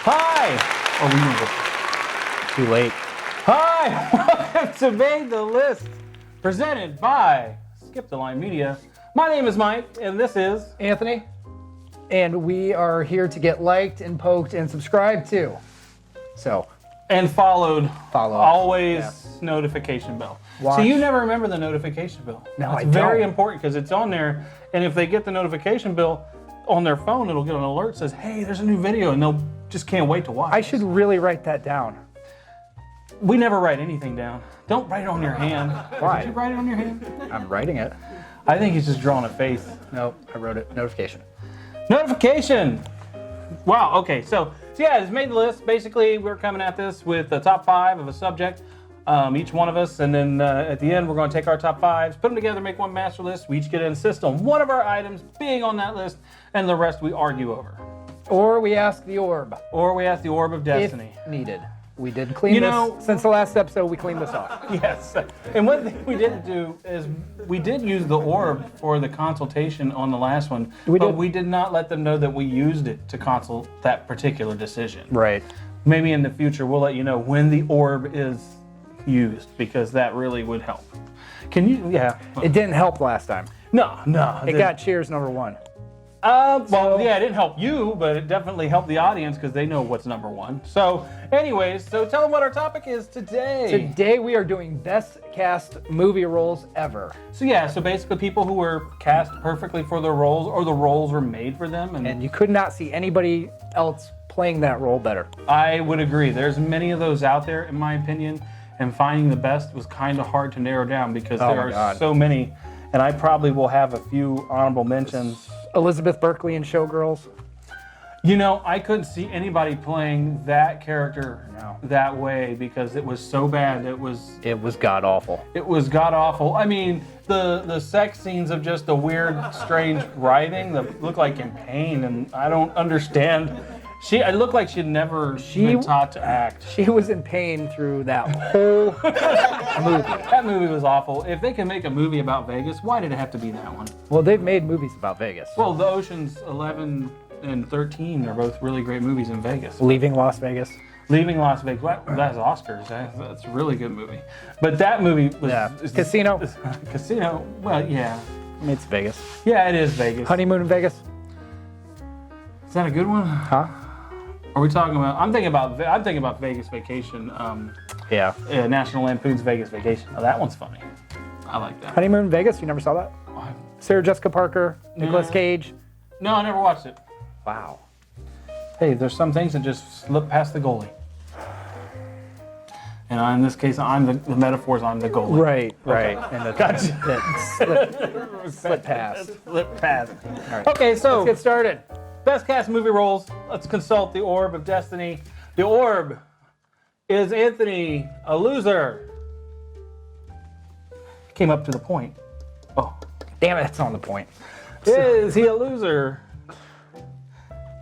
Hi! Oh, we moved it. Too late. Hi! Welcome to Made the List, presented by Skip the Line Media. My name is Mike, and this is Anthony. And we are here to get liked and poked and subscribed to. So. And followed. Follow. Always notification bell. Watch. So you never remember the notification bell. No, It's I don't. very important because it's on there, and if they get the notification bell on their phone, it'll get an alert that says, hey, there's a new video, and they'll just can't wait to watch I it. should really write that down. We never write anything down. Don't write it on your hand. Why? Did you write it on your hand? I'm writing it. I think he's just drawing a face. Nope, I wrote it. Notification. Notification! Wow, okay, so yeah, it's made the list. Basically, we're coming at this with the top 5 of a subject, each one of us, and then at the end, we're going to take our top 5s, put them together, make one master list. We each get to insist on one of our items being on that list, and the rest we argue over. Or we ask the orb. Or we ask the Orb of Destiny. If needed. We did clean this. Since the last episode, we cleaned this off. Yes. And one thing we didn't do is we did use the orb for the consultation on the last one, but we did not let them know that we used it to consult that particular decision. Right. Maybe in the future we'll let you know when the orb is used, because that really would help. Can you? Yeah. It didn't help last time. No. It got cheers number 1. Yeah, it didn't help you, but it definitely helped the audience because they know what's number 1. So, anyways, so tell them what our topic is today. Today we are doing best cast movie roles ever. So yeah, so basically people who were cast perfectly for their roles, or the roles were made for them. And you could not see anybody else playing that role better. I would agree. There's many of those out there, in my opinion, and finding the best was kind of hard to narrow down because there are so many. And I probably will have a few honorable mentions. Elizabeth Berkley in Showgirls. You know, I couldn't see anybody playing that character that way because it was so bad. It was god awful. It was god awful. I mean, the sex scenes of just the weird, strange writhing that looked like in pain, and I don't understand. It looked like she'd never been taught to act. She was in pain through that whole movie. That movie was awful. If they can make a movie about Vegas, why did it have to be that one? Well, they've made movies about Vegas. Well, the Oceans 11 and 13 are both really great movies in Vegas. Leaving Las Vegas. Leaving Las Vegas. That's Oscars. That's a really good movie. But that movie was... Yeah. Casino. Casino. Well, yeah. I mean, it's Vegas. Yeah, it is Vegas. Honeymoon in Vegas. Is that a good one? Huh? Are we talking about? I'm thinking about Vegas Vacation. National Lampoon's Vegas Vacation. Oh, that one's funny. I like that. Honeymoon in Vegas. You never saw that? Sarah Jessica Parker, Nicolas Cage. No, I never watched it. Wow. Hey, there's some things that just slip past the goalie. And in this case, the metaphors. I'm the goalie. Right. And the slip past. Slip past. All right. Okay, so let's get started. Best cast movie roles. Let's consult the Orb of Destiny. The Orb. Is Anthony a loser? Came up to the point. Oh. Damn it, it's on the point. Is he a loser?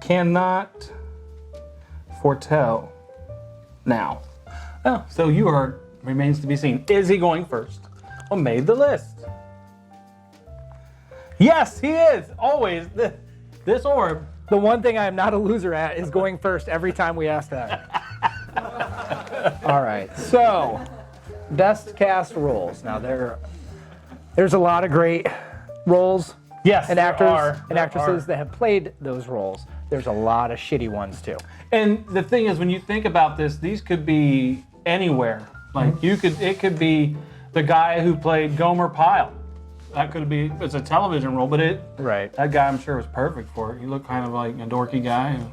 Cannot foretell now. Oh, so remains to be seen. Is he going first on Made the List? Yes, he is. Always. This Orb. The one thing I am not a loser at is going first every time we ask that. All right, so best cast roles. Now there's a lot of great roles. Yes, and actors and actresses that have played those roles. There's a lot of shitty ones too. And the thing is, when you think about this, these could be anywhere. Like it could be the guy who played Gomer Pyle. That could be, it's a television role, but that guy I'm sure was perfect for it. He looked kind of like a dorky guy who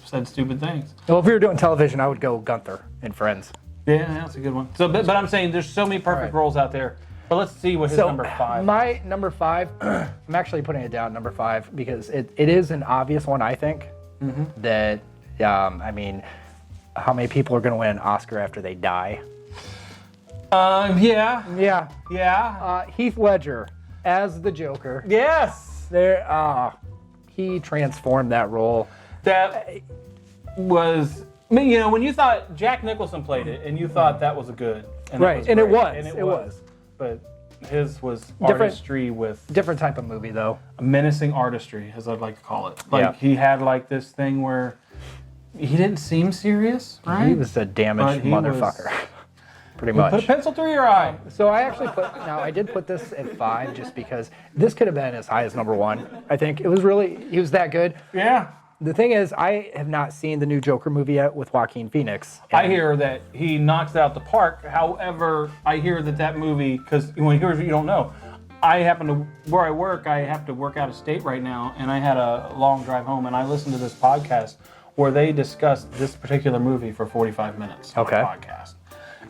said stupid things. Well, if we were doing television, I would go Gunther in Friends. Yeah, that's a good one. So, but I'm saying there's so many perfect roles out there. But let's see what his number 5. My number 5, I'm actually putting it down number 5 because it is an obvious one, I think. That, I mean, how many people are going to win an Oscar after they die? Yeah. Heath Ledger as the Joker. Yes. He transformed that role. That was, when you thought Jack Nicholson played it, and you thought that was good. And it was. But his was artistry with... Different type of movie, though. A menacing artistry, as I'd like to call it. Like, he had, like, this thing where he didn't seem serious, right? He was a damaged But he motherfucker. Pretty Put a much. pencil through your eye. So I actually I did put this at 5 just because this could have been as high as number 1. I think he was that good. Yeah. The thing is, I have not seen the new Joker movie yet with Joaquin Phoenix. I hear that he knocks it out the park. However, I hear that movie, because when here's what you don't know, where I work, I have to work out of state right now, and I had a long drive home, and I listened to this podcast where they discussed this particular movie for 45 minutes on the podcast.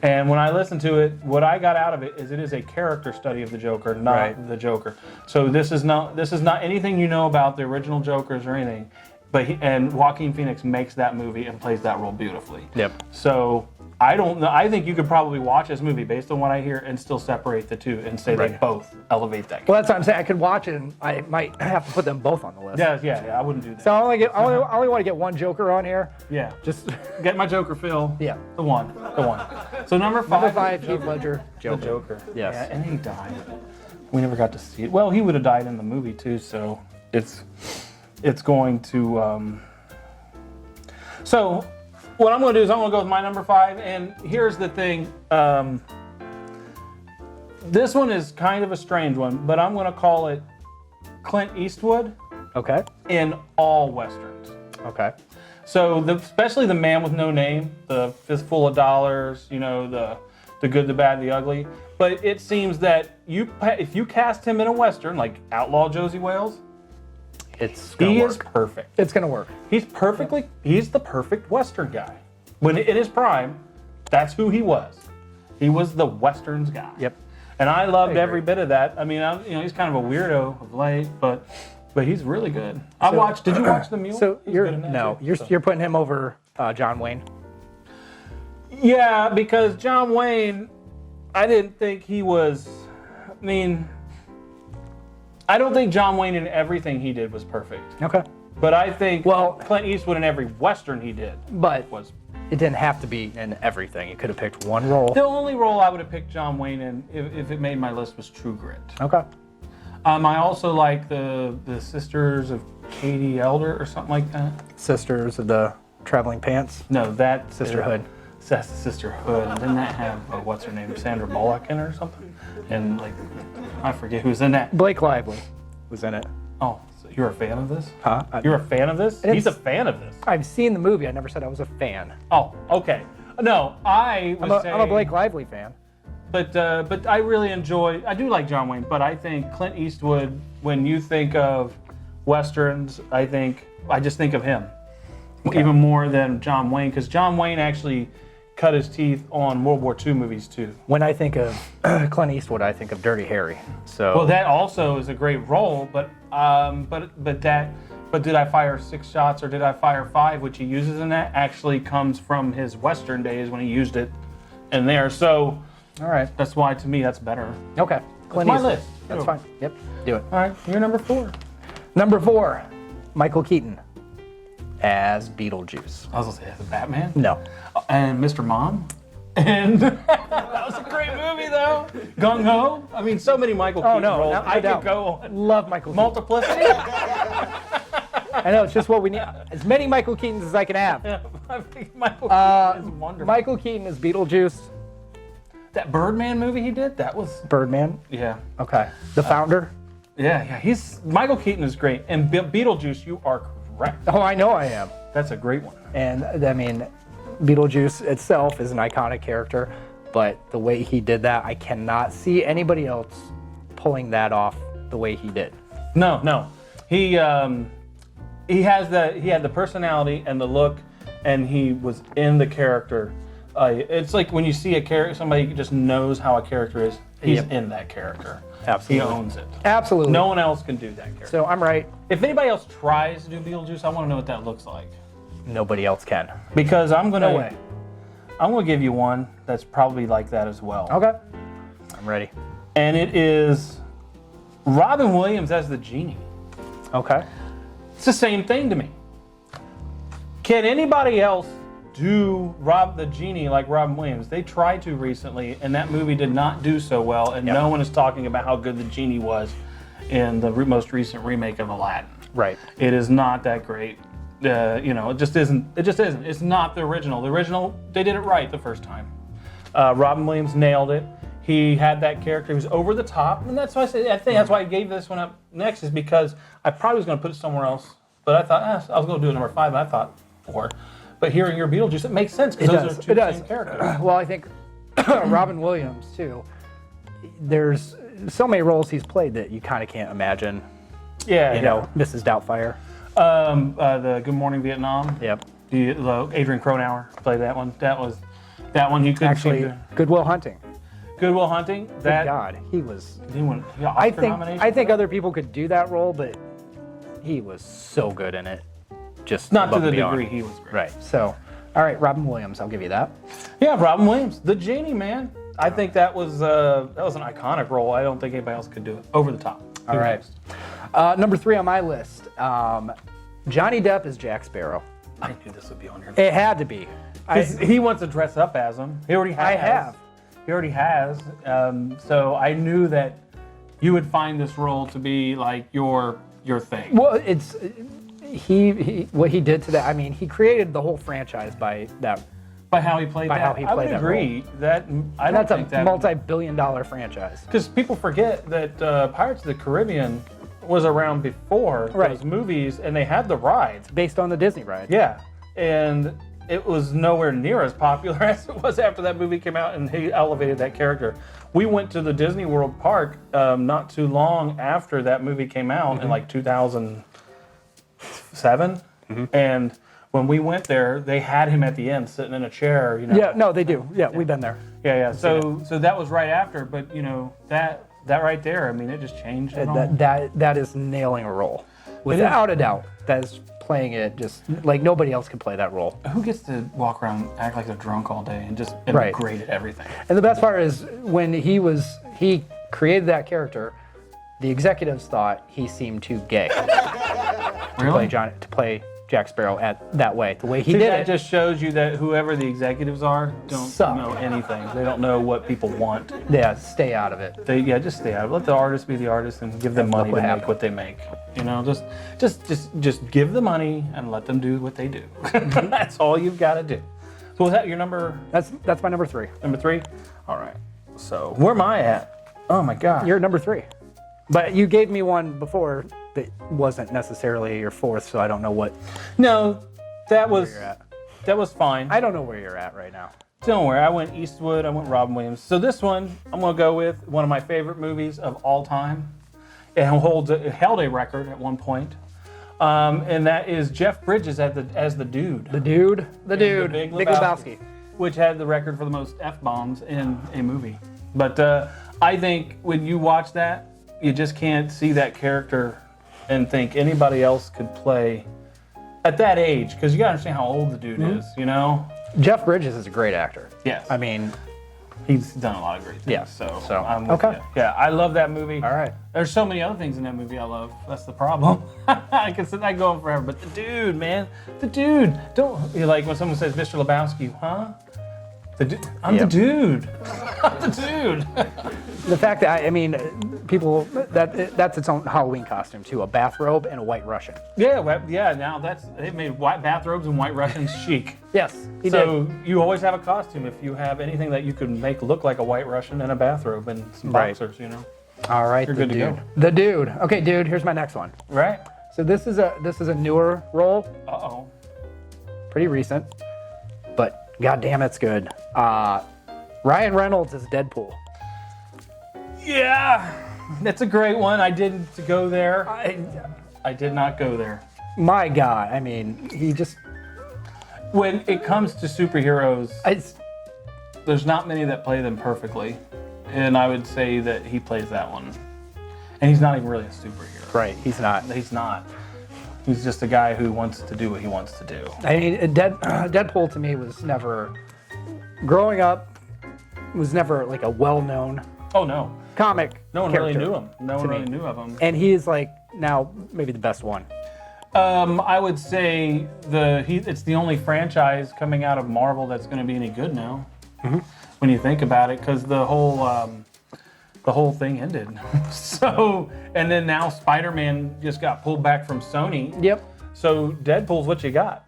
And when I listened to it, what I got out of it is a character study of the Joker, not the Joker. So this is not anything you know about the original Jokers or anything. But and Joaquin Phoenix makes that movie and plays that role beautifully. Yep. So I don't know. I think you could probably watch this movie based on what I hear and still separate the two and say they both elevate that. Well, that's what I'm saying. I could watch it, and I might have to put them both on the list. Yeah. I wouldn't do that. So I only want to get one Joker on here. Yeah. Just get my Joker fill. Yeah. The one. So number 5. Number 5, Heath Ledger, Joker. The Joker. Yes. Yeah, and he died. We never got to see it. Well, he would have died in the movie too. So it's going to. So what I'm going to do is I'm going to go with my number 5, and here's the thing. This one is kind of a strange one, but I'm going to call it Clint Eastwood. Okay. In all westerns. Okay. So especially The Man with No Name, The Fistful of Dollars, the Good, the Bad, the Ugly. But it seems that if you cast him in a western like Outlaw Josie Wales, he is perfect. It's gonna work. He's the perfect western guy. When in his prime, that's who he was. He was the westerns guy. Yep. And I loved every bit of that. I mean, he's kind of a weirdo of late, but he's really good. Did you watch The Mule? So you're putting him over John Wayne. Yeah, because John Wayne, I didn't think he was. I mean, I don't think John Wayne in everything he did was perfect. Okay. But I think Clint Eastwood in every western he did was. It didn't have to be in everything. You could have picked one role. The only role I would have picked John Wayne in, if it made my list, was True Grit. Okay. I also like the Sisters of Katie Elder or something like that. Sisters of the Traveling Pants? No, that Sisterhood. That's the Sisterhood. And didn't that have, what's her name, Sandra Bullock in it or something? And I forget who's in that. Blake Lively was in it. Oh, so you're a fan of this? Huh? You're a fan of this? He's a fan of this. I've seen the movie. I never said I was a fan. Oh, okay. No, I'm a Blake Lively fan. But I really I do like John Wayne, but I think Clint Eastwood, when you think of westerns, I just think of him. Okay. Even more than John Wayne, because John Wayne actually cut his teeth on World War II movies too. When I think of Clint Eastwood, I think of Dirty Harry. So that also is a great role, but did I fire 6 shots or did I fire 5, which he uses in that, actually comes from his Western days when he used it in there. So, all right, that's why to me that's better. Okay, Clint Eastwood. My list. That's fine. Yep, do it. All right, you're number 4. Number 4, Michael Keaton as Beetlejuice. I was gonna say as Batman. No. And Mr. Mom. And that was a great movie, though. Gung Ho. I mean, so many Michael Keaton roles. I could go on. Love Michael Keaton. Multiplicity. I know, it's just what we need. As many Michael Keatons as I can have. Yeah, I think Michael Keaton is wonderful. Michael Keaton is Beetlejuice. That Birdman movie he did, that was... Birdman? Yeah. Okay. The Founder? Yeah. Michael Keaton is great. And Beetlejuice, you are correct. Oh, I know I am. That's a great one. And, I mean... Beetlejuice itself is an iconic character, but the way he did that, I cannot see anybody else pulling that off the way he did. No. He had the personality and the look, and he was in the character. It's like when you see a character, somebody just knows how a character is. He's in that character. Absolutely. He owns it. Absolutely. No one else can do that character. So I'm right. If anybody else tries to do Beetlejuice, I want to know what that looks like. Nobody else can. Because I'm gonna give you one that's probably like that as well. Okay. I'm ready. And it is Robin Williams as the genie. Okay. It's the same thing to me. Can anybody else do the genie like Robin Williams? They tried to recently, and that movie did not do so well, and no one is talking about how good the genie was in the most recent remake of Aladdin. Right. It is not that great. You know, it just isn't. It just isn't. It's not the original. The original, they did it right the first time. Robin Williams nailed it. He had that character. He was over the top, and that's why I said. I think that's why I gave this one up next, is because I probably was going to put it somewhere else, but I thought I was going to do it number 5, and I thought 4. But hearing your Beetlejuice, it makes sense because those are two same characters. Well, I think Robin Williams too. There's so many roles he's played that you kind of can't imagine. Yeah, you know, Mrs. Doubtfire. The Good Morning Vietnam. Yep. Adrian Cronauer played that one. That one he couldn't actually. Good Will Hunting. Good Will Hunting. Good God, he was. He won Oscar nomination. I think other people could do that role, but he was so good in it. Just not to the beyond. degree he was great. Right. So, all right, Robin Williams, I'll give you that. Yeah, Robin Williams, the genie, man. I think that was an iconic role. I don't think anybody else could do it. Over the top. All right. Number 3 on my list, Johnny Depp is Jack Sparrow. I knew this would be on here. It had to be. He wants to dress up as him. He already has. He already has. So I knew that you would find this role to be like your thing. Well, it's what he did to that. I mean, he created the whole franchise by that. By how he played that. I would agree that I don't think that's a multi-billion-dollar franchise. Because people forget that Pirates of the Caribbean was around before those movies, and they had the rides based on the Disney ride. Yeah, and it was nowhere near as popular as it was after that movie came out, and he elevated that character. We went to the Disney World Park not too long after that movie came out in like 2007, and when we went there, they had him at the end sitting in a chair. You know. Yeah, no, they do. Yeah, we've been there. Yeah. So that was right after, but you know that right there. I mean, it just changed it all. That is nailing a role, without a doubt. That is playing it just like nobody else can play that role. Who gets to walk around, act like they're drunk all day, and just be great at everything? And the best part is when he created that character, the executives thought he seemed too gay to play Jack Sparrow that way. The way he did that it just shows you that whoever the executives are don't know anything. They don't know what people want. Yeah, stay out of it. Just stay out of it. Let the artist be the artist and give them money to make what they make. You know, just give the money and let them do what they do. That's all you've got to do. So was that your number? That's my number 3. Number 3? All right. So where am I at? Oh my God. You're number 3. But you gave me one before that wasn't necessarily your 4th, so I don't know what. No, that was where you're at. That was fine. I don't know where you're at right now. Don't worry. I went Eastwood. I went Robin Williams. So this one, I'm going to go with one of my favorite movies of all time. It held a record at one point, and that is Jeff Bridges as the dude. The dude. Big Lebowski, which had the record for the most F-bombs in a movie. But I think when you watch that, you just can't see that character and think anybody else could play at that age, because you gotta understand how old the dude is, you know? Jeff Bridges is a great actor. Yes. I mean, he's done a lot of great things. Yeah. So I'm with you. Yeah, I love that movie. All right. There's so many other things in that movie I love. That's the problem. I can sit there going forever, but the dude, man, don't like when someone says Mr. Lebowski, huh? I'm the dude. I'm the dude. The fact that people that's its own Halloween costume too, a bathrobe and a white Russian. Yeah. Now they made white bathrobes and white Russians chic. Yes, he did. You always have a costume if you have anything that you can make look like a white Russian and a bathrobe and some boxers. You know. All right, you're good to go. The dude. Okay, dude. Here's my next one. Right. So this is a newer role. Uh-oh. Pretty recent, but god damn, it's good. Ryan Reynolds is Deadpool. Yeah, that's a great one. I didn't go there. I did not go there. My God, I mean, he just. When it comes to superheroes, there's not many that play them perfectly, and I would say that he plays that one. And he's not even really a superhero. Right, he's not. He's not. He's just a guy who wants to do what he wants to do. I mean, Deadpool to me was never, growing up, was never like a well-known. Oh no. Comic. No one really knew him. No one really knew of him. And he is like now maybe the best one. I would say it's the only franchise coming out of Marvel that's going to be any good now. Mm-hmm. When you think about it, because the whole thing ended. So, and then now Spider-Man just got pulled back from Sony. Yep. So Deadpool's what you got.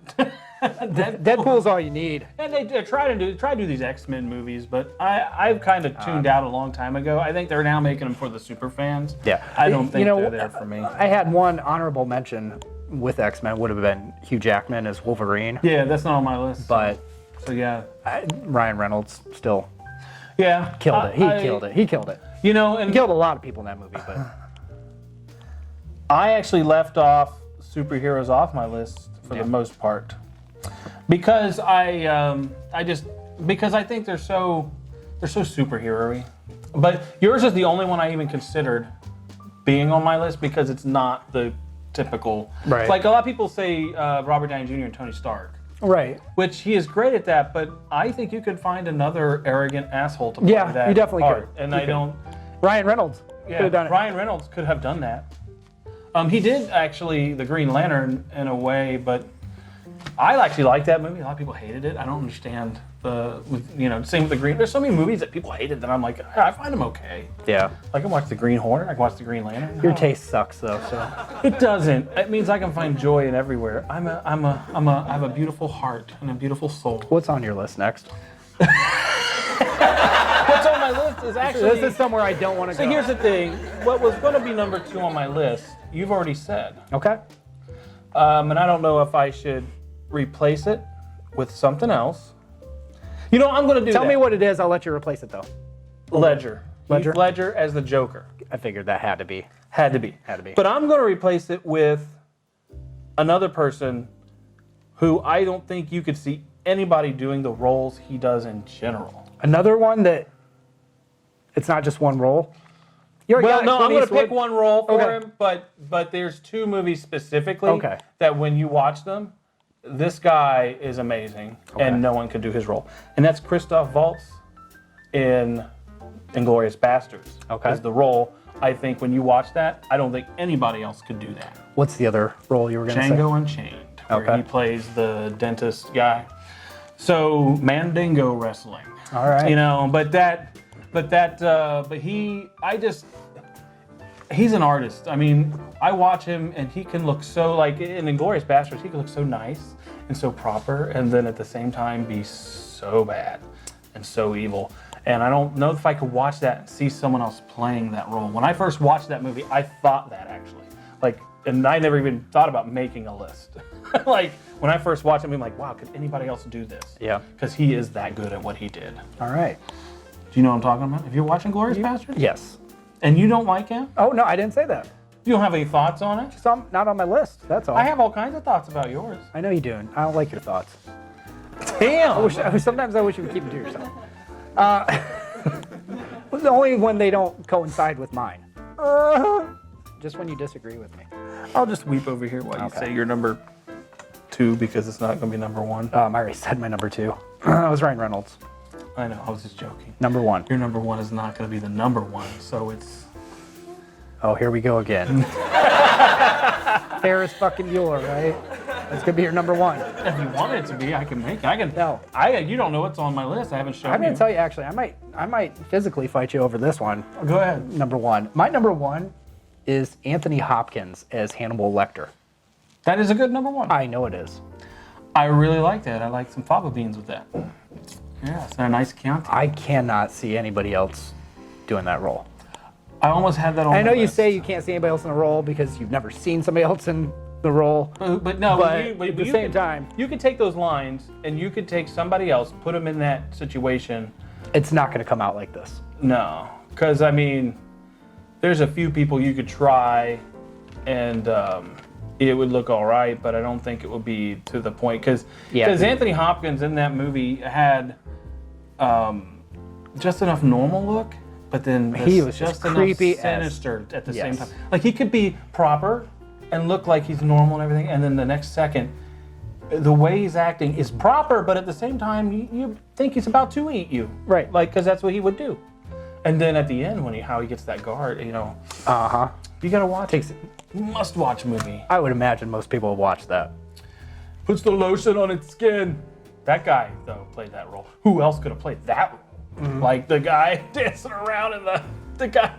Deadpool's all you need. And they try to do these X-Men movies, but I've kind of tuned out a long time ago. I think they're now making them for the super fans. Yeah. I don't think they're there for me. I had one honorable mention with X-Men, would have been Hugh Jackman as Wolverine. Yeah, that's not on my list. But so yeah, Ryan Reynolds still killed it. He killed it. You know, and he killed a lot of people in that movie. But I actually left off superheroes off my list for the most part. Because I think they're so superhero-y. But yours is the only one I even considered being on my list because it's not the typical. Right. Like a lot of people say Robert Downey Jr. and Tony Stark. Right. Which he is great at that, but I think you could find another arrogant asshole to play that. Yeah, you definitely part. could. And you I could. don't. Ryan Reynolds could have done it. Ryan Reynolds could have done that. He did actually the Green Lantern in a way, but I actually like that movie. A lot of people hated it. I don't understand same with the Green. There's so many movies that people hated that I'm like, I find them okay. Yeah. I can watch the Green Hornet. I can watch the Green Lantern. Your taste sucks though. So it doesn't. It means I can find joy in everywhere. I have a beautiful heart and a beautiful soul. What's on your list next? What's on my list is actually. This is somewhere I don't want to go. So here's the thing. What was going to be number 2 on my list, you've already said. Okay. And I don't know if I should replace it with something else. You know, I'm going to do Tell that. me what it is. I'll let you replace it though. Ledger. Ledger? Heath Ledger as the Joker. I figured that had to be. Had to be. But I'm going to replace it with another person who I don't think you could see anybody doing the roles he does in general. Another one that it's not just one role. Well, no, I'm going to pick one role for Okay. him, but there's 2 movies specifically that when you watch them, this guy is amazing, and no one can do his role. And that's Christoph Waltz in Inglourious Basterds. Okay. As the role, I think when you watch that, I don't think anybody else could do that. What's the other role you were going to say? Django Unchained, where he plays the dentist guy. So Mandingo wrestling. All right. You know, he's an artist. I mean, I watch him and he can look so, like in Inglourious Basterds, he can look so nice and so proper, and then at the same time be so bad and so evil. And I don't know if I could watch that and see someone else playing that role. When I first watched that movie, I thought that actually. And I never even thought about making a list. Like, when I first watched him, I'm like, wow, could anybody else do this? Yeah. Because he is that good at what he did. All right. Do you know what I'm talking about? Have you watched Inglourious Basterds? Yes. And you don't like him? Oh, no, I didn't say that. You don't have any thoughts on it? Some not on my list. That's all. I have all kinds of thoughts about yours. I know you do. I don't like your thoughts. Damn! Sometimes I wish you would keep it to yourself. Only when they don't coincide with mine. Just when you disagree with me. I'll just weep over here while you say you're number 2 because it's not going to be number 1. I already said my number 2. That was Ryan Reynolds. I know, I was just joking. Number 1. Your number 1 is not going to be the number 1, so it's... Oh, here we go again. Ferris fucking Bueller, right? That's gonna be your number 1. If you want it to be, I can make it. No. You don't know what's on my list. I haven't shown you. I'm gonna tell you actually. I might physically fight you over this one. Go ahead. Number 1. My number 1 is Anthony Hopkins as Hannibal Lecter. That is a good number 1. I know it is. I really like that. I like some fava beans with that. Yeah, it's a nice Chianti. I cannot see anybody else doing that role. I almost had that on I know my you list. say you can't see anybody else in the role because you've never seen somebody else in the role. But no, at the same time, you could take those lines and you could take somebody else, put them in that situation. it's not going to come out like this. No, because I mean, there's a few people you could try, and it would look all right, but I don't think it would be to the point because Anthony Hopkins in that movie had just enough normal look, but then he was just creepy, enough sinister at the same time. Like he could be proper and look like he's normal and everything, and then the next second, the way he's acting is proper, but at the same time, you think he's about to eat you, right? Like because that's what he would do. And then at the end, when how he gets that guard, you know, you gotta watch. Must-watch movie. I would imagine most people would watch that. Puts the lotion on its skin. That guy though played that role. Who else could have played that role? Mm-hmm. Like the guy dancing around in the the guy.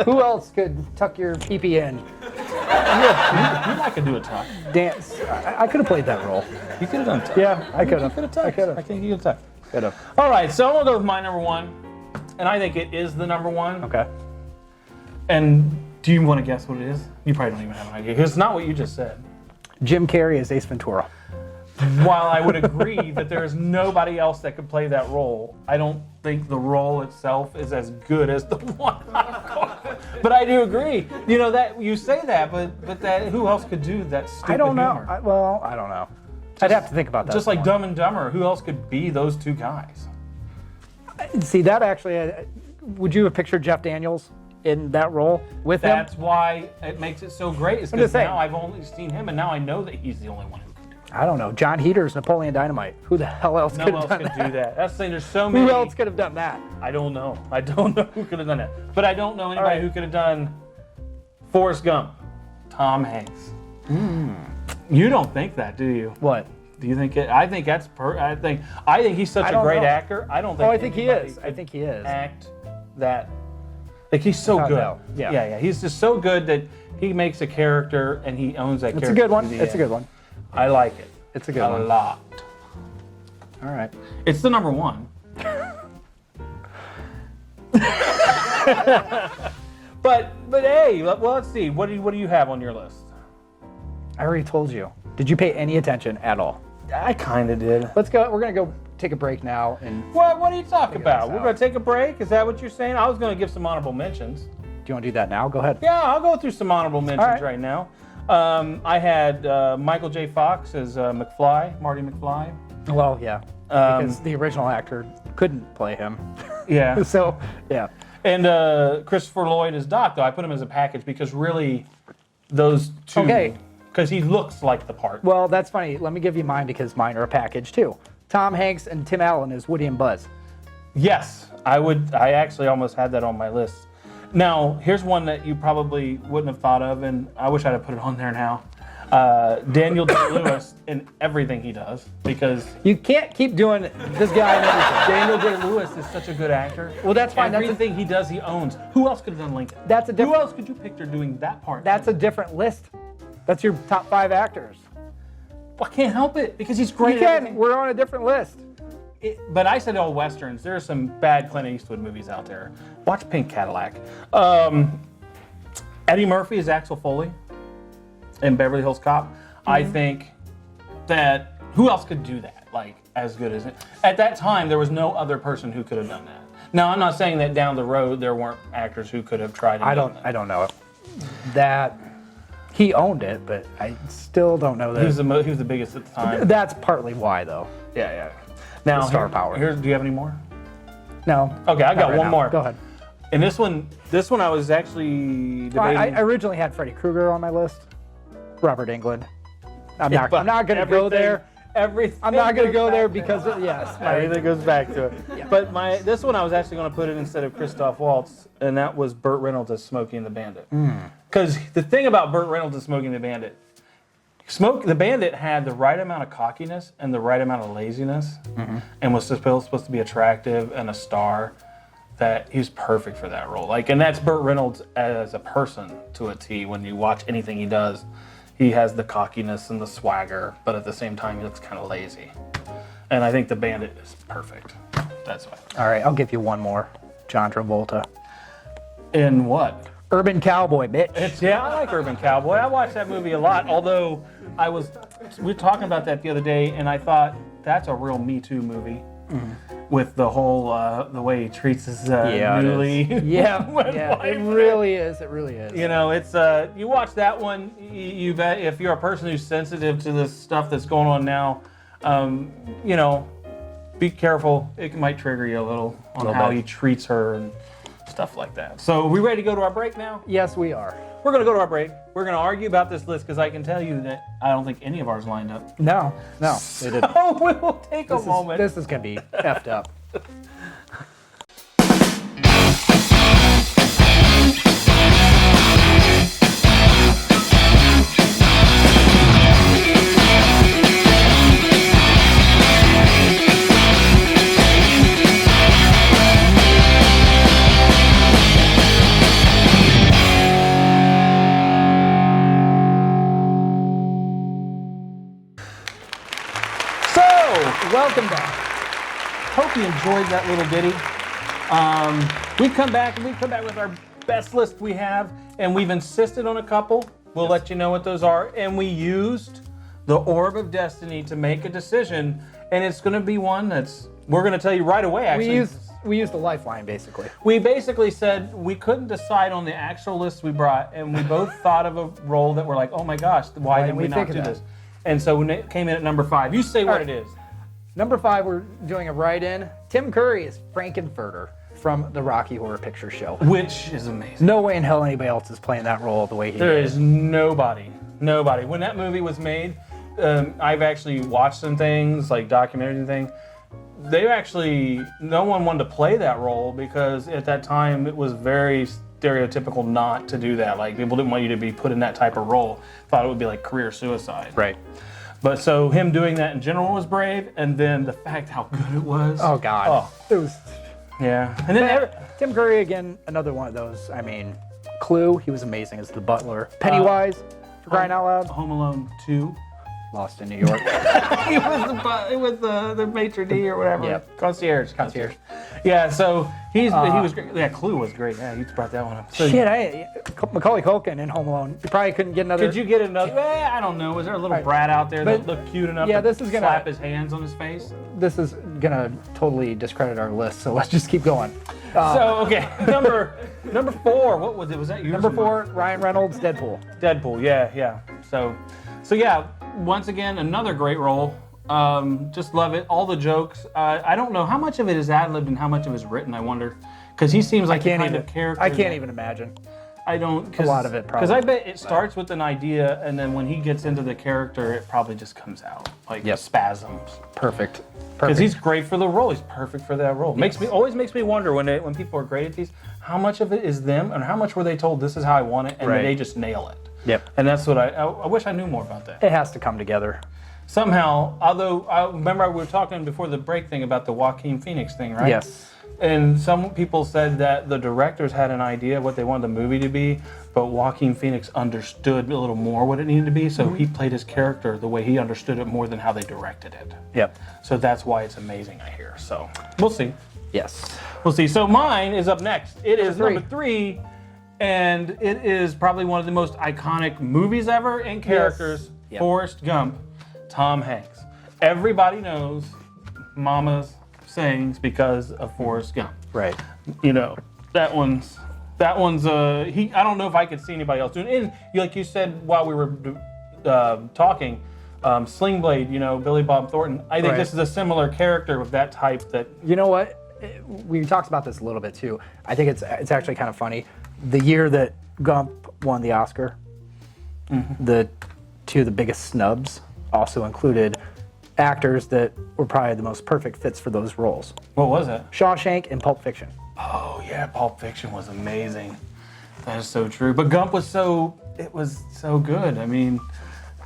Who else could tuck your pee-pee in? I could do a tuck. Dance. I could have played that role. You could have done tuck. Yeah, I could have. You could have tucked. I could I have. think you could have tucked. Could have. All right, so I'm gonna go with my number one, and I think it is the number one. Okay. And do you want to guess what it is? You probably don't even have an idea, because it's not what you just said. Jim Carrey as Ace Ventura. While I would agree that there is nobody else that could play that role, I don't think the role itself is as good as the one. But I do agree. You know that you say that, but that who else could do that stupid I don't know. humor? I don't know. I'd have to think about that. Just like more. Dumb and Dumber, who else could be those two guys? See, that actually, would you have pictured Jeff Daniels in that role with him? That's why it makes it so great. Is I'm because just saying. now I've only seen him, and now I know that he's the only one who can do it. I don't know. John Heater's Napoleon Dynamite. Who the hell else No could one have else done could that? do that. That's the thing. There's so many. Who else could have done that? I don't know. I don't know who could have done that. But I don't know anybody right. who could have done Forrest Gump, Tom Hanks. You don't think that, do you? What? Do you think it? I think that's. I think he's such I a don't great know. actor. I don't think. Oh, I think he anybody is. I could think he is. Act that. Like he's so Without good. doubt. Yeah. yeah. He's just so good that he makes a character and he owns that It's character. a good one. to the It's a end. good one. I like it. It's a good a one. lot. All right. It's the number one. but hey, well, let's see. What do you have on your list? I already told you. Did you pay any attention at all? I kind of did. Let's go. We're gonna go take a break now and. What are you talking about? this We're out. going to take a break? Is that what you're saying? I was going to give some honorable mentions. Do you want to do that now? Go ahead. Yeah, I'll go through some honorable mentions right. right now. I had Michael J. Fox as McFly, Marty McFly. Well, yeah. Because the original actor couldn't play him. Yeah. So, yeah. And Christopher Lloyd as Doc, though. I put him as a package because really those two. Okay. Because he looks like the part. Well, that's funny. Let me give you mine because mine are a package too. Tom Hanks and Tim Allen as Woody and Buzz. Yes, I would. I actually almost had that on my list. Now, here's one that you probably wouldn't have thought of, and I wish I'd have put it on there now. Daniel Day-Lewis in everything he does, because You can't keep doing this guy and everything. Daniel Day-Lewis is such a good actor. Well, that's fine. Everything he does, he owns. Who else could have done Lincoln? That's a Who different. else could you picture doing that part? That's a different list. That's your top 5 actors. I can't help it because he's great. You at can. everything. We're on a different list. But I said all westerns. There are some bad Clint Eastwood movies out there. Watch Pink Cadillac. Eddie Murphy is Axel Foley in Beverly Hills Cop. I think that who else could do that? Like as good as it. At that time, there was no other person who could have done that. Now, I'm not saying that down the road there weren't actors who could have tried. I don't know. That he owned it, but I still don't know that. He was the biggest at the time. That's partly why, though. Yeah. Now, The star power. Do you have any more? No. Okay, I not got right one now. more. Go ahead. And this one I was actually debating. I originally had Freddy Krueger on my list. Robert Englund. I'm not But going to go there. Everything. I'm not going to goes go there back because yes. Everything goes back to it. But this one I was actually going to put it instead of Christoph Waltz, and that was Burt Reynolds as Smokey and the Bandit. Because the thing about Burt Reynolds as Smokey and the Bandit, the Bandit had the right amount of cockiness and the right amount of laziness, and was supposed to be attractive and a star. That he was perfect for that role. And that's Burt Reynolds as a person to a T. When you watch anything he does, he has the cockiness and the swagger, but at the same time, he looks kind of lazy. And I think the Bandit is perfect. That's why. All right, I'll give you one more. John Travolta. In what? Urban Cowboy, bitch. Yeah, I like Urban Cowboy. I watched that movie a lot, although we were talking about that the other day, and I thought that's a real Me Too movie. With the whole, the way he treats his newly Yeah, wed yeah, wife. it really is. It really is. You know, it's you watch that one. You bet if you're a person who's sensitive to this stuff that's going on now, you know, be careful. It might trigger you a little on how he treats her and stuff like that. So, we ready to go to our break now? Yes, we are. We're going to go to our break. We're going to argue about this list because I can tell you that I don't think any of ours lined up. No, they didn't. Oh, we'll take a moment. This is going to be effed up. Hope you enjoyed that little ditty. We come back with our best list we have, and we've insisted on a couple. We'll let you know what those are. And we used the Orb of Destiny to make a decision, and it's going to be one we're going to tell you right away, actually. We used a lifeline, basically. We basically said we couldn't decide on the actual list we brought, and we both thought of a role that we're like, oh my gosh, why didn't we not do this? And so when it came in at number 5, you say what it is. Number 5, we're doing a write-in. Tim Curry is Frankenfurter from the Rocky Horror Picture Show. Which is amazing. No way in hell anybody else is playing that role the way he There is. is nobody. When that movie was made, I've actually watched some things, like documentaries and things. No one wanted to play that role because at that time it was very stereotypical not to do that. Like, people didn't want you to be put in that type of role. Thought it would be like career suicide. Right. But so him doing that in general was brave, and then the fact how good it was. Oh, God. Oh. It was... Yeah. And then Tim Curry, again, another one of those. I mean, Clue, he was amazing as the butler. Pennywise, for crying out loud. Home Alone 2. Lost in New York. It was the maitre d' or whatever. Yep. Concierge. Yeah, so he was great. Yeah, Clue was great. Yeah, you brought that one up. So, Macaulay Culkin in Home Alone. You probably couldn't get another. Could you get another? I don't know. Was there a little brat out there that looked cute enough to slap his hands on his face? This is gonna totally discredit our list, so let's just keep going. Okay, number 4. What was it? Was that yours? Number 4, Ryan Reynolds, Deadpool. Deadpool. Yeah. So yeah. Once again, another great role. Just love it. All the jokes. I don't know how much of it is ad-libbed and how much of it is written. I wonder, because he seems like the kind of character. I can't even imagine. I don't. A lot of it, probably. Because I bet it starts with an idea, and then when he gets into the character, it probably just comes out like spasms. Perfect. Because he's great for the role. He's perfect for that role. Yes. Always makes me wonder when people are great at these, how much of it is them, and how much were they told this is how I want it, and then they just nail it. Yep. And that's what I wish I knew more about that. It has to come together. Somehow, although I remember we were talking before the break thing about the Joaquin Phoenix thing, right? Yes. And some people said that the directors had an idea of what they wanted the movie to be, but Joaquin Phoenix understood a little more what it needed to be, so he played his character the way he understood it more than how they directed it. Yep. So that's why it's amazing, I hear. So we'll see. Yes. We'll see. So mine is up next. It is Number number 3, and it is probably one of the most iconic movies ever and characters. Yep. Forrest Gump, Tom Hanks. Everybody knows Mama's sayings because of Forrest Gump. Right. You know, that one's I don't know if I could see anybody else doing it. And like you said while we were talking, Sling Blade, Billy Bob Thornton. I think this is a similar character of that type that... You know what? We talked about this a little bit too. I think it's actually kind of funny. The year that Gump won the Oscar, the 2 of the biggest snubs also included actors that were probably the most perfect fits for those roles. What was it? Shawshank and Pulp Fiction. Oh yeah, Pulp Fiction was amazing. That is so true. But Gump was so good. I mean,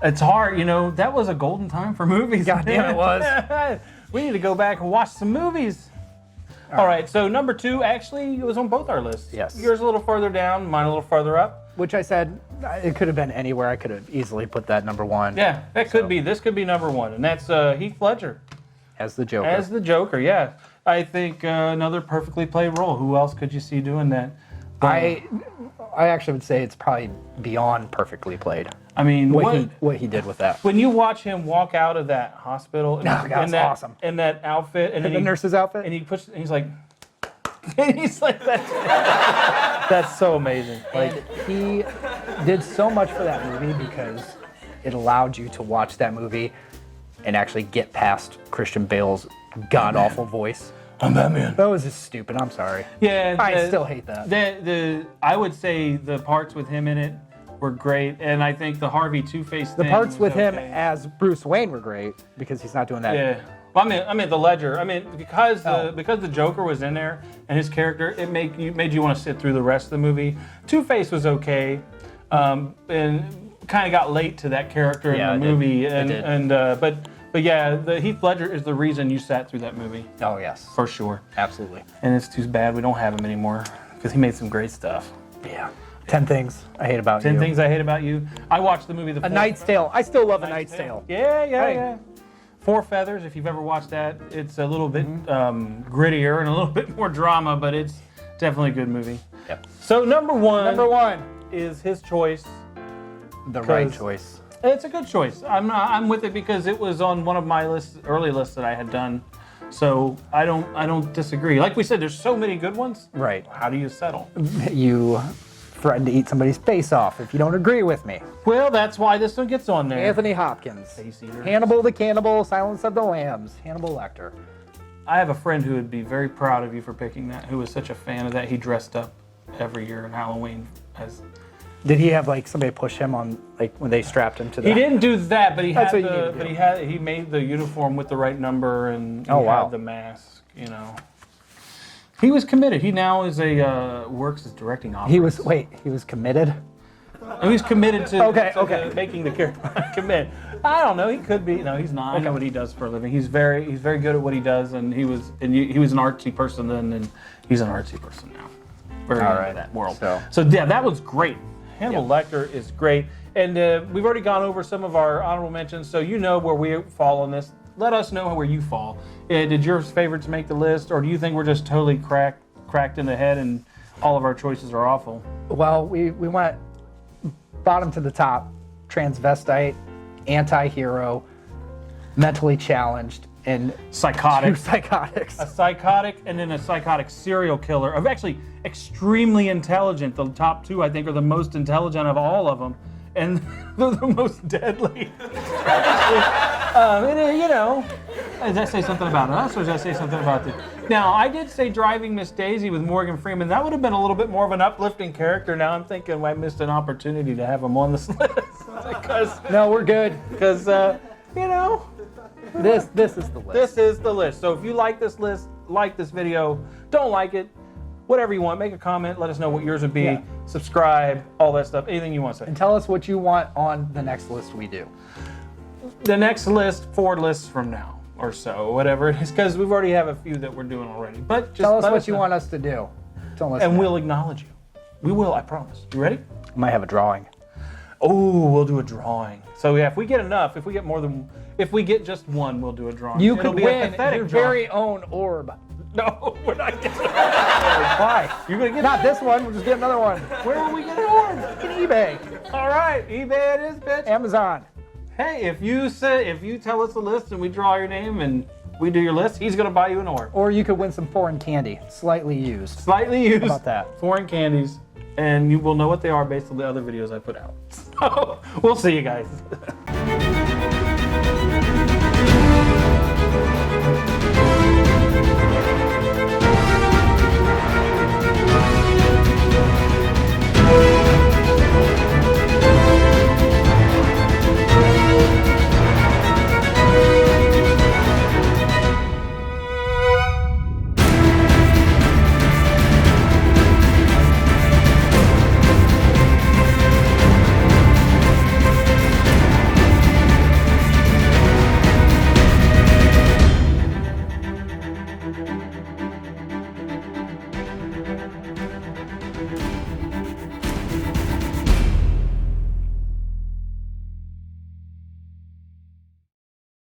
it's hard, that was a golden time for movies. God damn, it was. We need to go back and watch some movies. All right, so number 2, actually, it was on both our lists. Yes. Yours a little further down, mine a little further up. Which I said, it could have been anywhere. I could have easily put that number 1. Yeah, could be. This could be number 1, and that's Heath Ledger. As the Joker. As the Joker, yeah. I think another perfectly played role. Who else could you see doing that? I actually would say it's probably beyond perfectly played. I mean, what he did with that. When you watch him walk out of that hospital that's awesome. In that outfit, and then the nurse's outfit, and he's like, that's so amazing. Like, he did so much for that movie because it allowed you to watch that movie and actually get past Christian Bale's god-awful voice. I'm Batman. That was just stupid. I'm sorry. Yeah, I still hate that. I would say the parts with him in it were great, and I think the Harvey Two-Face thing. The parts with him as Bruce Wayne were great because he's not doing that. Yeah. Well, I mean the Ledger. I mean because the Joker was in there and his character, it made you want to sit through the rest of the movie. Two-Face was okay, and kind of got late to that character in the movie, but yeah, the Heath Ledger is the reason you sat through that movie. Oh yes, for sure, absolutely. And it's too bad we don't have him anymore because he made some great stuff. Yeah. 10 Things I Hate About You. 10 Things I Hate About You. I watched the movie A Knight's Tale. I still love A Knight's Tale. Yeah. Four Feathers, if you've ever watched that, it's a little bit grittier and a little bit more drama, but it's definitely a good movie. Yep. So number one. Number one. Is his choice. The right choice. It's a good choice. I'm with it because it was on one of my early lists that I had done. So I don't disagree. Like we said, there's so many good ones. Right. How do you settle? You threaten to eat somebody's face off if you don't agree with me. Well, that's why this one gets on there. Anthony Hopkins. Face eater. Hannibal the Cannibal, Silence of the Lambs, Hannibal Lecter. I have a friend who would be very proud of you for picking that, who was such a fan of that. He dressed up every year in Halloween as... Did he have like somebody push him on, like when they strapped him to the... He didn't do that, but he That's had what you need to but do. he made the uniform with the right number and he had the mask, you know. He was committed. He now is works as directing officer. He was committed? He was committed to, Okay. making the character commit. I don't know. He could be. No, he's not. I know what he does for a living. He's very good at what he does, and he was an artsy person then, and he's an artsy person now. Very into that world. So yeah, that was great. Hannibal Lecter is great, and we've already gone over some of our honorable mentions, so you know where we fall on this. Let us know where you fall. Did your favorites make the list, or do you think we're just totally cracked in the head and all of our choices are awful? Well, we went bottom to the top: transvestite, anti-hero, mentally challenged, and Psychotic. 2 psychotics. A psychotic and then a psychotic serial killer. Of actually extremely intelligent. The top 2, I think, are the most intelligent of all of them, and they're the most deadly. You know, does that say something about us, or does that say something about the... Now, I did say Driving Miss Daisy with Morgan Freeman. That would have been a little bit more of an uplifting character. Now I'm thinking I missed an opportunity to have him on this list. No, we're good. Because, you know... This is the list. This is the list. So if you like this list, like this video, don't like it, whatever you want, make a comment, let us know what yours would be, Yeah. subscribe, all that stuff, anything you want to say. And tell us what you want on the next list we do. The next list, 4 lists from now or so, whatever it is, because we've already have a few that we're doing already. But just Tell us let what you know. want us to do. Don't listen. And we'll acknowledge you. We will, I promise. You ready? I might have a drawing. Oh, we'll do a drawing. So yeah, if we get enough, if we get just one, we'll do a drawing. You It'll could be a win pathetic your drawing. very own orb. No, we're not getting it. Why? You're gonna get Not this one. We'll just get another one. Where will we get an orb? Get eBay, All right, eBay it is, bitch. Amazon. Hey, if you tell us a list and we draw your name and we do your list, he's gonna buy you an orb. Or you could win some foreign candy, slightly used. Slightly used. How about that? Foreign candies, and you will know what they are based on the other videos I put out. So we'll see you guys.